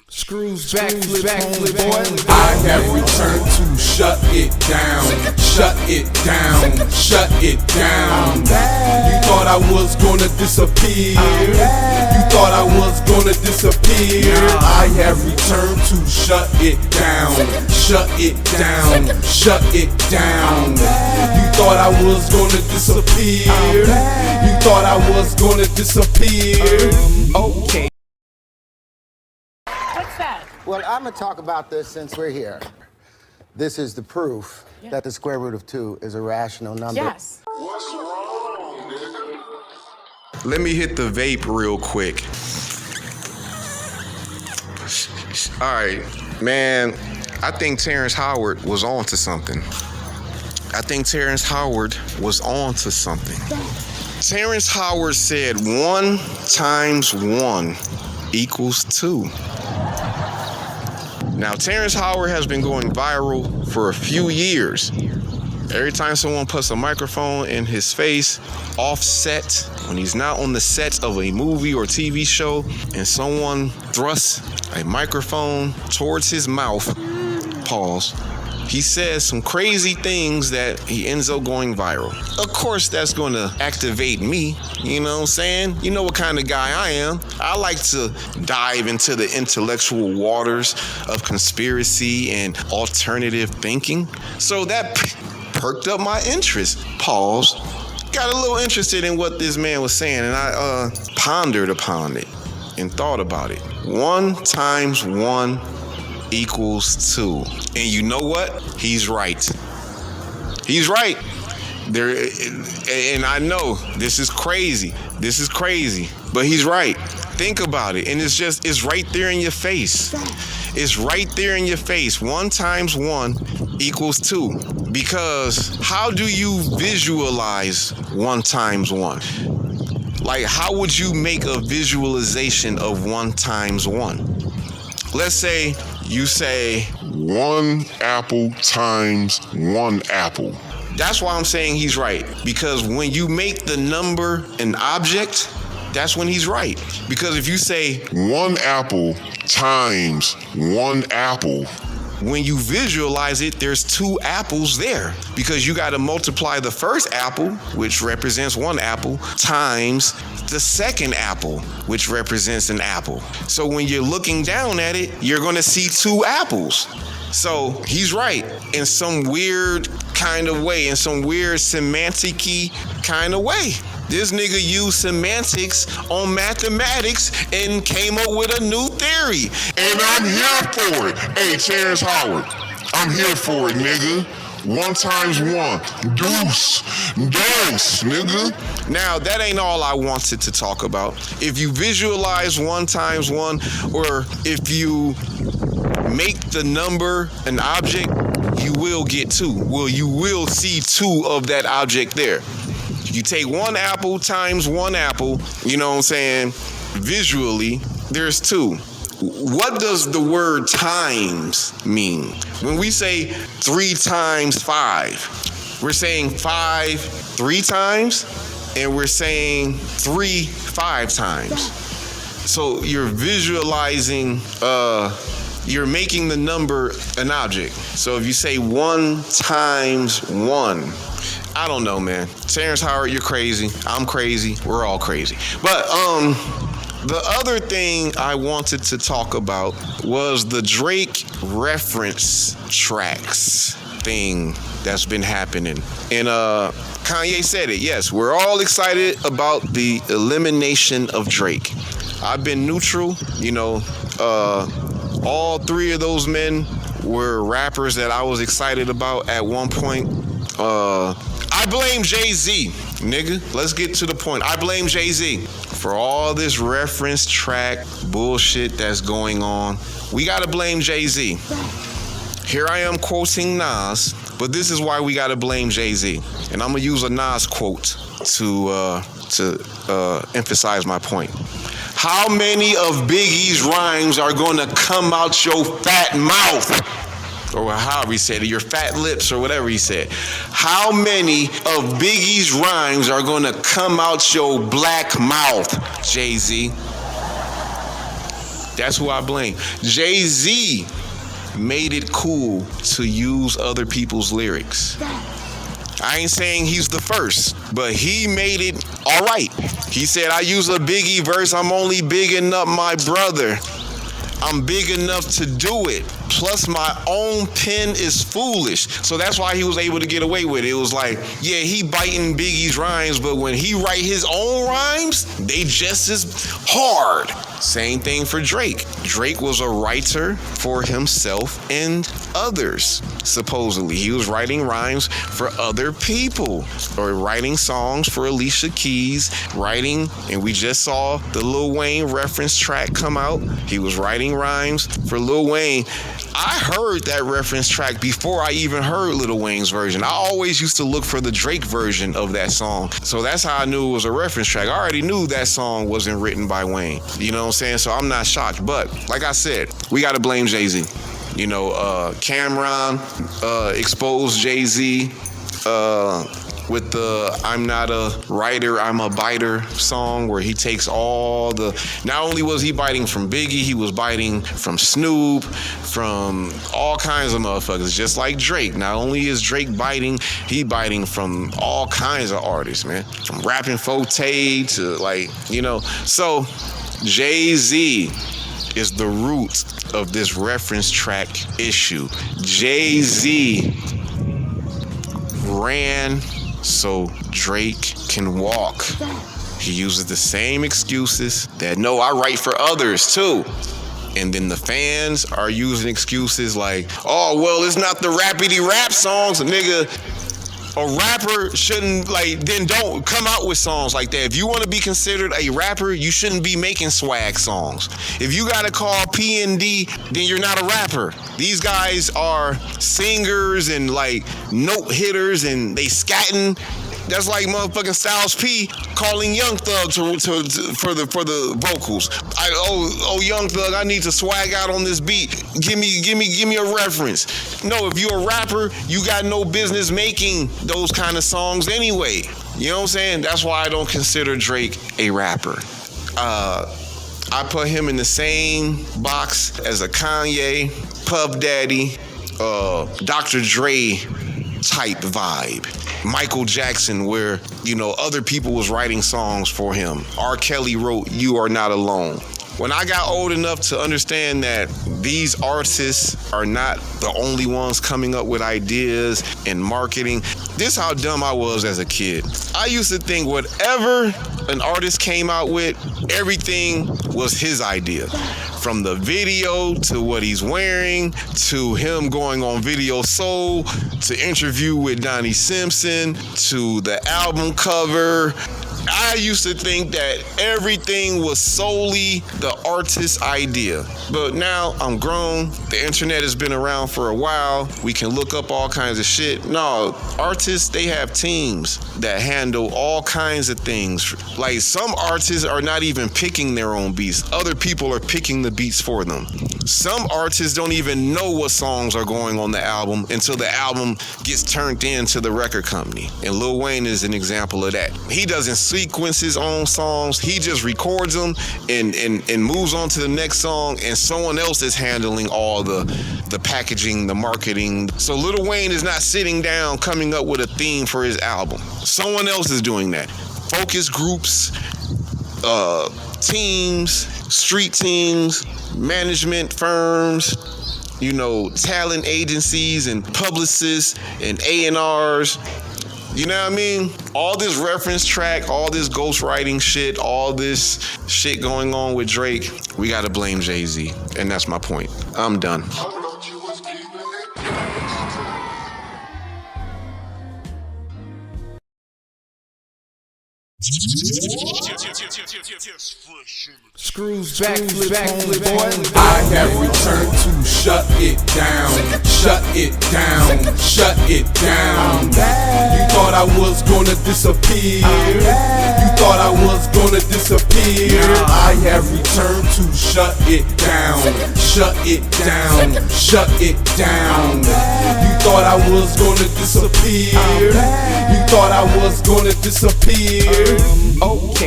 Skrewz, backflipz, boy. I have returned to shut it down, shut it down, shut it down. You thought I was gonna disappear. You thought I was gonna disappear. I have returned to shut it down, shut it down, shut it down. You thought I was gonna disappear. You thought I was gonna disappear. Okay. What's that? Well, I'm going to talk about this since we're here. This is the proof that the square root of 2 is a rational number. Yes. What's wrong, nigga? Let me hit the vape real quick. All right, man, I think Terrence Howard was on to something. Terrence Howard said 1 times 1 equals 2. Now, Terrence Howard has been going viral for a few years. Every time someone puts a microphone in his face, offset, when he's not on the set of a movie or TV show, and someone thrusts a microphone towards his mouth, pause, he says some crazy things that he ends up going viral. Of course, that's going to activate me. You know what I'm saying? You know what kind of guy I am. I like to dive into the intellectual waters of conspiracy and alternative thinking. So that perked up my interest. Pause. Got a little interested in what this man was saying, and I pondered upon it and thought about it. 1 times 1 equals 2. And you know what? He's right. He's right. And I know this is crazy, but he's right. Think about it. And it's right there in your face. It's right there in your face. 1 times 1 equals 2. Because how do you visualize 1 times 1? Like, how would you make a visualization of 1 times 1? Let's say you say 1 apple times 1 apple. That's why I'm saying he's right. Because when you make the number an object, that's when he's right. Because if you say 1 apple times 1 apple, when you visualize it, there's 2 apples there. Because you got to multiply the first apple, which represents 1 apple, times the second apple, which represents an apple. So when you're looking down at it, you're going to see 2 apples. So he's right in some weird kind of way, in some weird semantic-y kind of way. This nigga used semantics on mathematics and came up with a new theory. And I'm here for it. Hey, Terrence Howard, I'm here for it, nigga. 1 times 1, deuce, nigga. Now, that ain't all I wanted to talk about. If you visualize 1 times 1, or if you make the number an object, you will get 2. Well, you will see 2 of that object there. You take 1 apple times 1 apple, you know what I'm saying? Visually, there's 2. What does the word times mean? When we say 3 times 5, we're saying 5 3 times, and we're saying 3 5 times. So you're visualizing, you're making the number an object. So if you say 1 times 1, I don't know, man. Terrence Howard, you're crazy. I'm crazy. We're all crazy. But the other thing I wanted to talk about was the Drake reference tracks thing that's been happening. And Kanye said it. Yes, we're all excited about the elimination of Drake. I've been neutral. You know, all 3 of those men were rappers that I was excited about at one point. I blame Jay-Z, nigga. Let's get to the point. I blame Jay-Z for all this reference track bullshit that's going on. We gotta blame Jay-Z. Here I am quoting Nas, but this is why we gotta blame Jay-Z. And I'm gonna use a Nas quote to emphasize my point. How many of Biggie's rhymes are gonna come out your fat mouth? or however he said it, your fat lips or whatever he said. How many of Biggie's rhymes are gonna come out your black mouth, Jay-Z? That's who I blame. Jay-Z made it cool to use other people's lyrics. I ain't saying he's the first, but he made it all right. He said, I use a Biggie verse, I'm only bigging up my brother. I'm big enough to do it. Plus my own pen is foolish. So that's why he was able to get away with it. It was like, yeah, he biting Biggie's rhymes, but when he write his own rhymes, they just as hard. Same thing for Drake. Drake was a writer for himself and others, supposedly. He was writing rhymes for other people, or writing songs for Alicia Keys, writing, and we just saw the Lil Wayne reference track come out. He was writing rhymes for Lil Wayne. I heard that reference track before I even heard Lil Wayne's version. I always used to look for the Drake version of that song. So that's how I knew it was a reference track. I already knew that song wasn't written by Wayne. You know what I'm saying? So I'm not shocked. But like I said, we got to blame Jay-Z. You know, Cameron exposed Jay-Z with the I'm not a writer, I'm a biter song, where he takes all the, not only was he biting from Biggie, he was biting from Snoop, from all kinds of motherfuckers, just like Drake. Not only is Drake biting, he biting from all kinds of artists, man. From Rapping Forte to, like, you know. So Jay-Z is the root of this reference track issue. Jay-Z ran so Drake can walk. He uses the same excuses that, no, I write for others too. And then the fans are using excuses like, oh, well, it's not the rappity rap songs. Nigga, a rapper shouldn't, like, then don't come out with songs like that. If you want to be considered a rapper, you shouldn't be making swag songs. If you got to call P&D, then you're not a rapper. These guys are singers and, like, note hitters, and they scatting. That's like motherfucking Styles P calling Young Thug for the vocals. Young Thug, I need to swag out on this beat. Give me a reference. No, if you're a rapper, you got no business making those kind of songs anyway. You know what I'm saying? That's why I don't consider Drake a rapper. I put him in the same box as a Kanye, Puff Daddy, Dr. Dre type vibe. Michael Jackson, where, you know, other people was writing songs for him. R. Kelly wrote You Are Not Alone. When I got old enough to understand that these artists are not the only ones coming up with ideas and marketing, this is how dumb I was as a kid. I used to think whatever an artist came out with, everything was his idea. From the video to what he's wearing, to him going on Video Soul, to interview with Donnie Simpson, to the album cover. I used to think that everything was solely the artist's idea. But now I'm grown. The internet has been around for a while. We can look up all kinds of shit. No, artists, they have teams that handle all kinds of things. Like, some artists are not even picking their own beats. Other people are picking the beats for them. Some artists don't even know what songs are going on the album until the album gets turned in to the record company. And Lil Wayne is an example of that. He doesn't sequence his own songs. He just records them and moves on to the next song, and someone else is handling all the packaging, the marketing. So Lil Wayne is not sitting down coming up with a theme for his album. Someone else is doing that. Focus groups, teams, street teams, management firms, you know, talent agencies and publicists and A&Rs. You know what I mean? All this reference track, all this ghostwriting shit, all this shit going on with Drake, we gotta blame Jay-Z. And that's my point. I'm done. Skrewz, Backflipz, boy. I have returned to shut it down, shut it down, shut it down. You thought I was gonna disappear. You thought I was gonna gonna disappear. I have returned to shut it down. Shut it down. Shut it down. You thought I was gonna disappear. You thought I was gonna disappear. Okay.